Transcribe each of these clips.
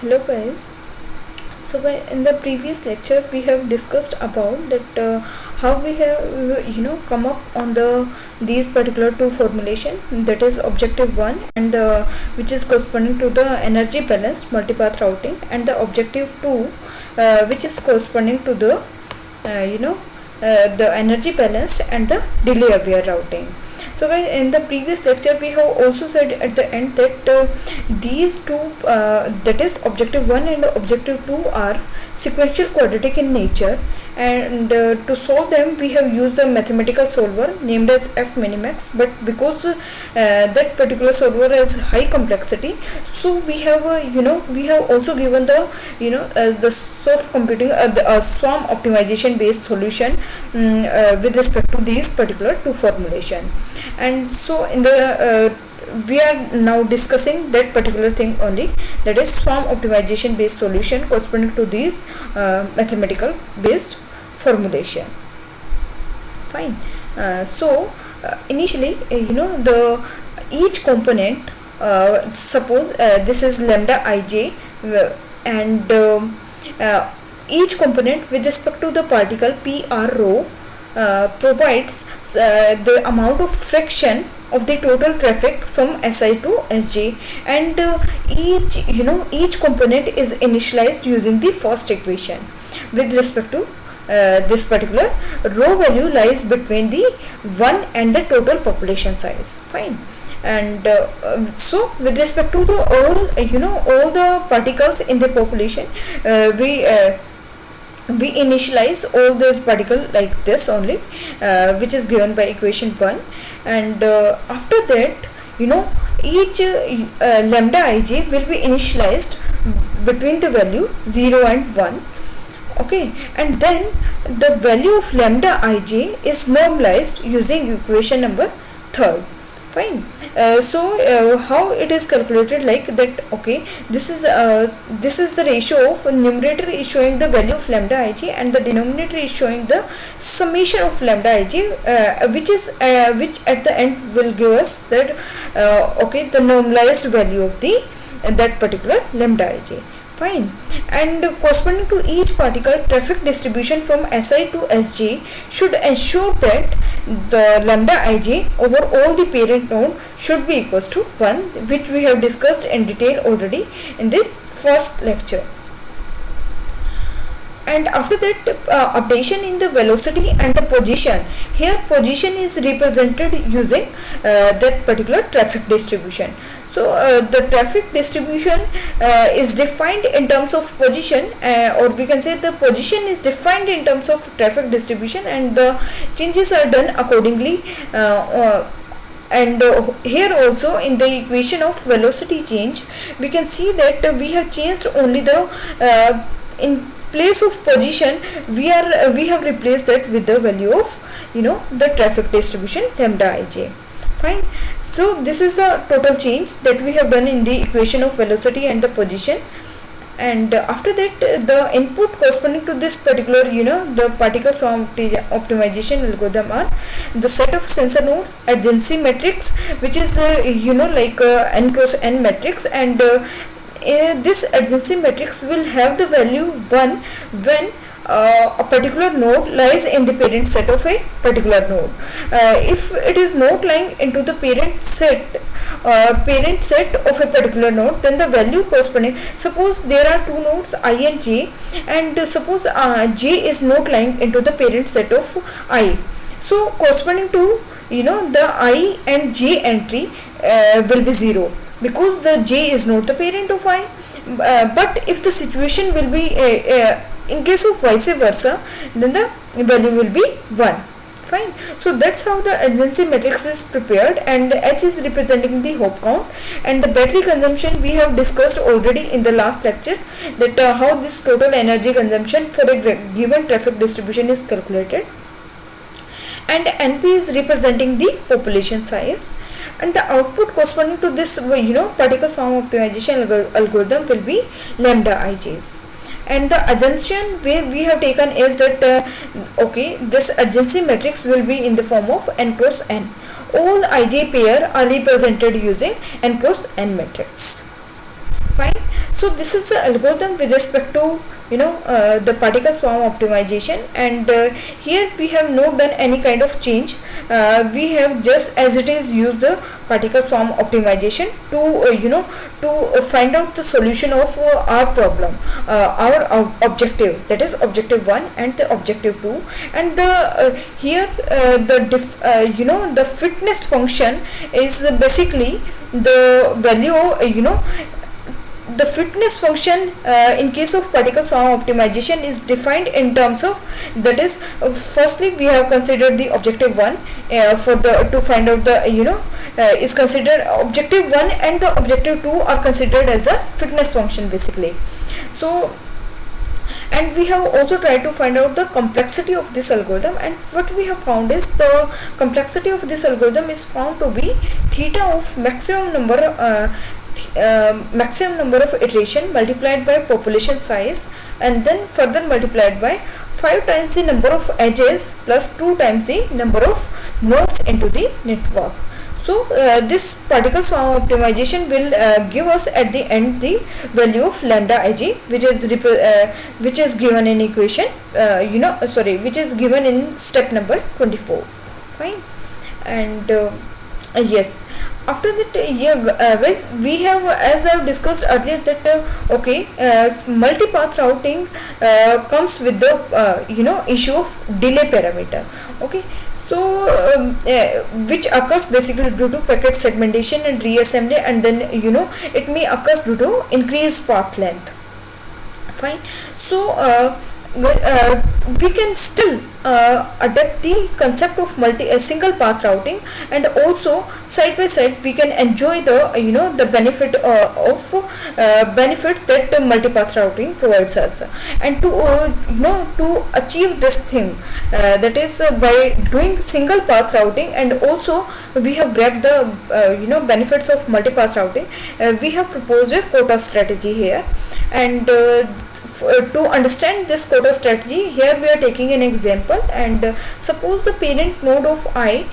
Hello guys. In the previous lecture we have discussed about that how we have come up on these particular two formulation, that is objective 1 and the which is corresponding to the energy balanced multipath routing, and the objective 2 which is corresponding to the the energy balanced and the delay aware routing. So guys, in the previous lecture we have also said at the end that these two, that is objective 1 and objective 2, are sequential quadratic in nature, and to solve them we have used a mathematical solver named as F minimax. But because that particular solver has high complexity, so we have we have also given the the soft computing, the swarm optimization based solution with respect to these particular two formulation. And so in the we are now discussing that particular thing only, that is swarm optimization based solution corresponding to these mathematical based formulation. Fine. Initially the each component, suppose this is lambda ij, and each component with respect to the particle p r rho provides the amount of friction of the total traffic from Si to Sj, and each component is initialized using the first equation. With respect to this particular, rho value lies between the 1 and the total population size. Fine. And so with respect to the all the particles in the population, we initialize all those particles like this only, which is given by equation 1. And after that, each lambda ij will be initialized between the value 0 and 1. Okay, and then the value of lambda ij is normalized using equation number 3. Fine. How it is calculated like that? Okay, this is the ratio of numerator is showing the value of lambda ij and the denominator is showing the summation of lambda ij, which at the end will give us that okay, the normalized value of the that particular lambda ij. Fine. And corresponding to each particle, traffic distribution from Si to Sj should ensure that the lambda ij over all the parent node should be equals to 1, which we have discussed in detail already in the first lecture. And after that, updation in the velocity and the position. Here position is represented using that particular traffic distribution. So the traffic distribution is defined in terms of position, or we can say the position is defined in terms of traffic distribution, and the changes are done accordingly. And here also in the equation of velocity change, we can see that we have changed only the in place of position we have replaced that with the value of the traffic distribution lambda ij. Fine. So this is the total change that we have done in the equation of velocity and the position. And after that, the input corresponding to this particular the particle swarm optimization algorithm are the set of sensor nodes, adjacency matrix, which is like n cross n matrix, and this adjacency matrix will have the value 1 when a particular node lies in the parent set of a particular node. If it is not lying into the parent set of a particular node, then the value corresponding, suppose there are two nodes I and j, and suppose j is not lying into the parent set of I, so corresponding to the I and j entry will be 0, because the j is not the parent of I. But if the situation will be in case of vice versa, then the value will be 1. Fine. So that's how the adjacency matrix is prepared, and H is representing the hop count, and the battery consumption we have discussed already in the last lecture, that how this total energy consumption for a given traffic distribution is calculated. And NP is representing the population size, and the output corresponding to this particle swarm optimization algorithm will be lambda ij's. And the assumption we have taken is that okay, this adjacency matrix will be in the form of n cross n. All ij pair are represented using n cross n matrix. Fine. So this is the algorithm with respect to the particle swarm optimization, and here we have not done any kind of change. We have just as it is used the particle swarm optimization to to find out the solution of our problem, our objective, that is objective 1 and the objective 2. And the here the fitness function is basically the value, the fitness function in case of particle swarm optimization is defined in terms of, that is, firstly we have considered the objective 1 for the to find out the is considered objective 1, and the objective 2 are considered as the fitness function basically. So, and we have also tried to find out the complexity of this algorithm, and what we have found is the complexity of this algorithm is found to be theta of maximum number of iteration multiplied by population size, and then further multiplied by 5 times the number of edges plus 2 times the number of nodes into the network. So this particle swarm optimization will give us at the end the value of lambda ij, which is given in equation which is given in step number 24. Fine. And yes, after that guys, we have, as I have discussed earlier, that multipath routing comes with the issue of delay parameter. Okay, so which occurs basically due to packet segmentation and reassembly, and then it may occur due to increased path length. Fine. So we can still adapt the concept of single path routing, and also side by side we can enjoy the the benefit benefit that multipath routing provides us. And to to achieve this thing, that is by doing single path routing, and also we have grabbed the benefits of multipath routing, we have proposed a quota strategy here. And to understand this quota strategy, here we are taking an example, and suppose the parent node of I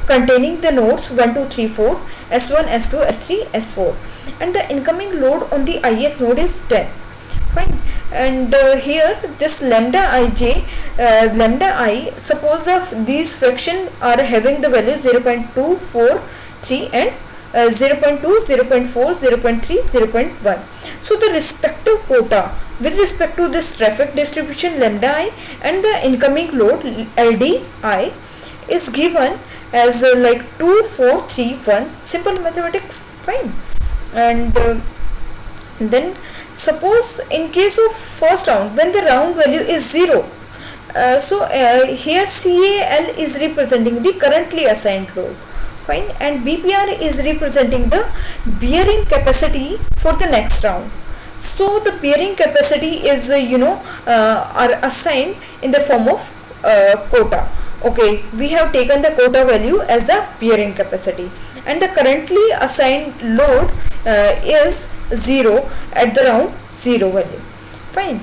containing the nodes 1 2 3 4 s1 s2 s3 s4, and the incoming load on the ith node is 10. Fine. And here this lambda ij, lambda I, suppose these fraction are having the value 0.2, 4, 3 and 0.2, 0.4, 0.3, 0.1. So the respective quota with respect to this traffic distribution lambda I and the incoming load LD I is given as like 2, 4, 3, 1, simple mathematics. Fine. And then suppose in case of first round, when the round value is 0, here CAL is representing the currently assigned load. Fine. And BPR is representing the bearing capacity for the next round. So the bearing capacity is are assigned in the form of quota. Okay, we have taken the quota value as the bearing capacity, and the currently assigned load is 0 at the round 0 value. Fine.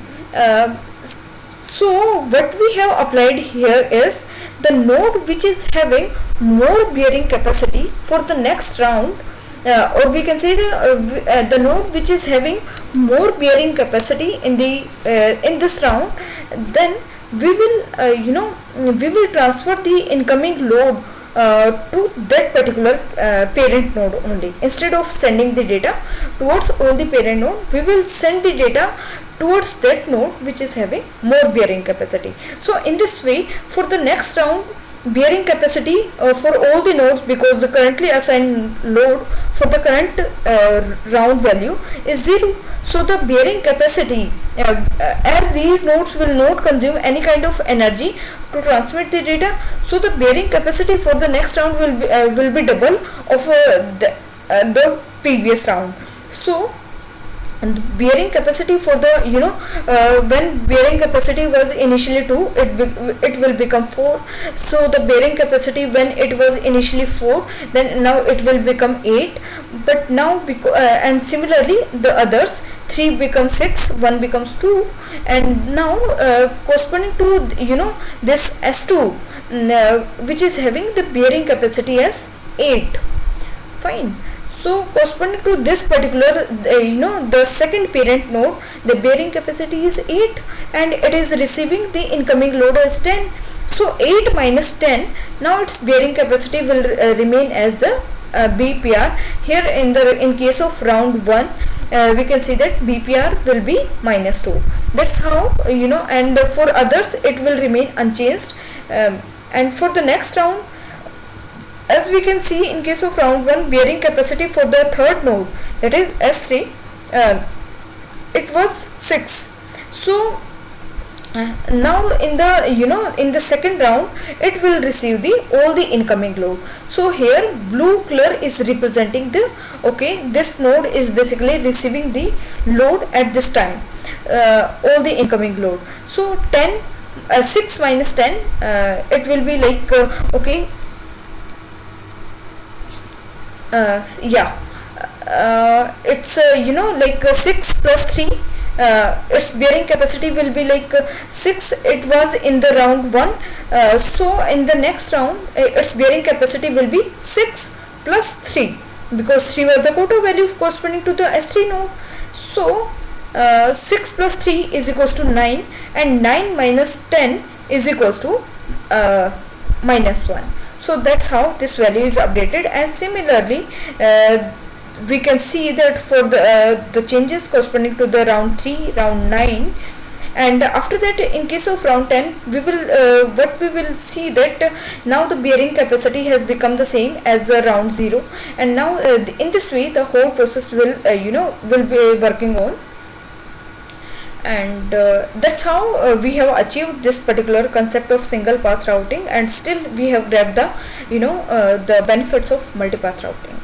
So what we have applied here is the node which is having more bearing capacity for the next round, or we can say the node which is having more bearing capacity in the in this round, then we will we will transfer the incoming load to that particular parent node only. Instead of sending the data towards all the parent node, we will send the data towards that node which is having more bearing capacity. So in this way, for the next round, bearing capacity for all the nodes, because the currently assigned load for the current round value is 0. So the bearing capacity, as these nodes will not consume any kind of energy to transmit the data, so the bearing capacity for the next round will be double of the previous round. So and bearing capacity for the when bearing capacity was initially 2, it will become 4. So the bearing capacity when it was initially 4, then now it will become 8. But now and similarly the others, 3 becomes 6, 1 becomes 2, and now corresponding to this S2 which is having the bearing capacity as 8. Fine. So corresponding to this particular the second parent node, the bearing capacity is 8 and it is receiving the incoming load as 10. So 8 minus 10, now its bearing capacity will remain as the BPR. Here in case of round 1, we can see that BPR will be minus 2. That's how and for others it will remain unchanged. And for the next round, as we can see, in case of round 1, bearing capacity for the third node, that is S3, it was 6. So now in the second round, it will receive all the incoming load. So here blue color is representing this node is basically receiving the load at this time, all the incoming load. So 6 minus 10, it will be like it's 6 plus 3, its bearing capacity will be like 6. It was in the round 1, so in the next round its bearing capacity will be 6 plus 3, because 3 was the quota value corresponding to the S3 node. So 6 plus 3 is equals to 9, and 9 minus 10 is equals to minus 1. So that's how this value is updated. And similarly, we can see that for the changes corresponding to the round 3, round 9, and after that, in case of round 10, we will see that now the bearing capacity has become the same as round 0, and now in this way the whole process will be working on. And that's how we have achieved this particular concept of single path routing, and still we have grabbed the the benefits of multipath routing.